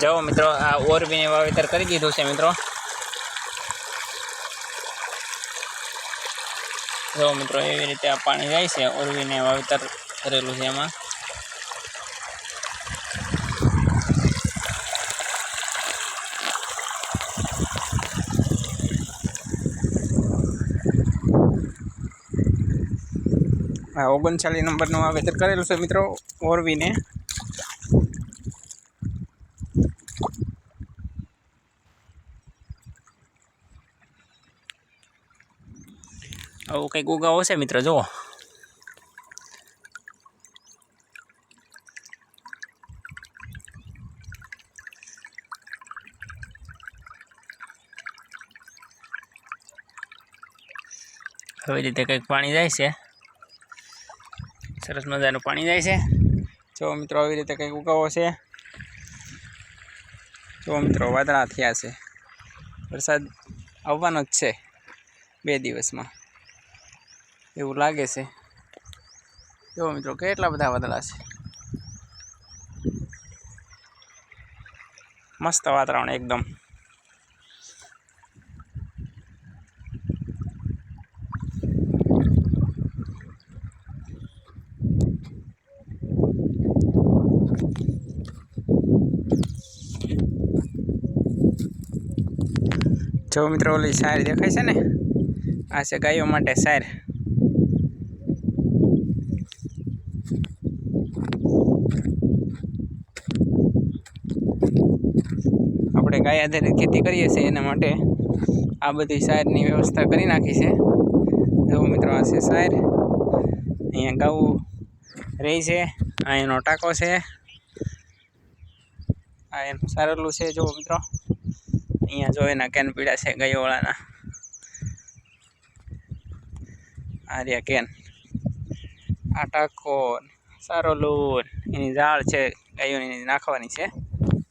જો મિત્રો આ ઓરવીને વાવેતર કરી દીધું છે મિત્રો। જો મિત્રો એવી રીતે આ પાણી જાય છે, ઓરવીને વાવેતર કરેલું છે એમાં। આ 39 નંબરનું વાવેતર કરેલું છે મિત્રો ઓરવીને। આવું કંઈક ઉગાવો છે મિત્રો, જુઓ। આવી રીતે કંઈક પાણી જાય છે, સરસ મજાનું પાણી જાય છે। જો મિત્રો આવી રીતે કંઈક ઉગાવો છે। જો મિત્રો વાદળા થયા છે, વરસાદ આવવાનો જ છે 2 દિવસમાં એવું લાગે છે। જો મિત્રો કેટલા બધા વાદળા છે, મસ્ત વાતાવરણ એકદમ। જો મિત્રો ઓલી સાર દેખાય છે ને, આ છે ગાયો માટે સાર। આપણે ગાય આધારિત ખેતી કરીએ છીએ એના માટે આ બધી સારની વ્યવસ્થા કરી નાખી છે। જો મિત્રો આ છે સાર, અહીંયા ગાઉ રહી છે, આ એનો ટાંકો છે, આ એનું સારેલું છે। જો મિત્રો અહીંયા જો એના કેન પીડા છે ગાયોવાળાના, આ રહ્યા કેન, આ ટાંકો સારોલું એની ઝાડ છે ગાયોની નાખવાની છે,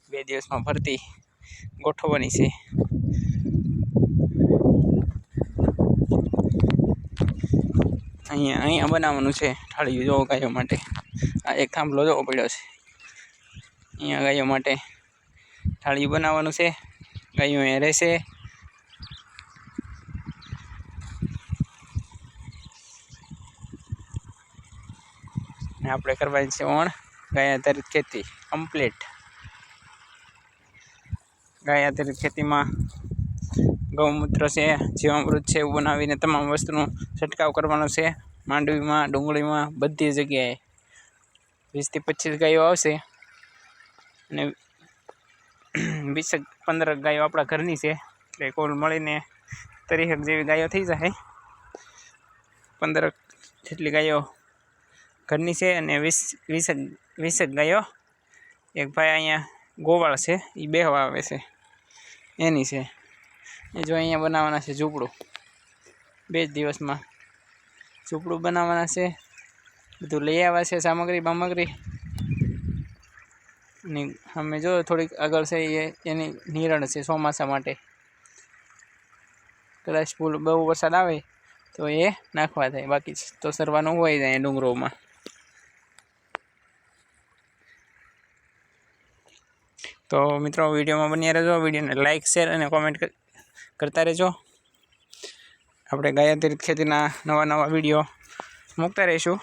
2 દિવસમાં ભરતી ગોઠવવાની છે। અહીંયા બનાવવાનું છે ઠાળિયું, જો ગાયો માટે। આ એક થાંભલો જોવો પડ્યો છે, અહીંયા ગાયો માટે ઠાળિયું બનાવવાનું છે, ગાયો અહીંયા રહેશે। આપણે કરવાની છે ઓણ ગાય આધારિત ખેતી કમ્પ્લીટ। ગાય આધારિત ખેતીમાં ગૌમૂત્ર છે, જીવામૃત છે, એવું બનાવીને તમામ વસ્તુનો છંટકાવ કરવાનો છે। માંડવીમાં, ડુંગળીમાં, બધી જગ્યાએ 20 થી 25 ગાયો આવશે અને 20-15 ગાયો આપણા ઘરની છે, એટલે કુલ મળીને 30 જેવી ગાયો થઈ જાય। 15 જેટલી ગાયો ઘરની છે અને 20 ગાયો એક ભાઈ અહીંયા ગોવાળ છે એ બેહવા આવે છે એની છે। એ જો અહીંયા બનાવવાના છે ઝૂંપડું, 2 દિવસમાં ઝૂંપડું બનાવવાના છે। બધું લઈ આવ્યા છે સામગ્રી બામગ્રી, અને અમે જો થોડીક આગળ છે એની નિરણ છે ચોમાસા માટે, કદાચ બહુ વરસાદ આવે તો એ નાખવા થાય, બાકી તો સરવાનું હોય જાય ડુંગરોમાં। તો મિત્રો વિડીયોમાં બન્યા રહેજો, વિડીયોને લાઇક શેર અને કોમેન્ટ કરતા રહેજો। આપણે ગાય આધારિત ખેતીના નવા વિડીયો મૂકતા રહીશું।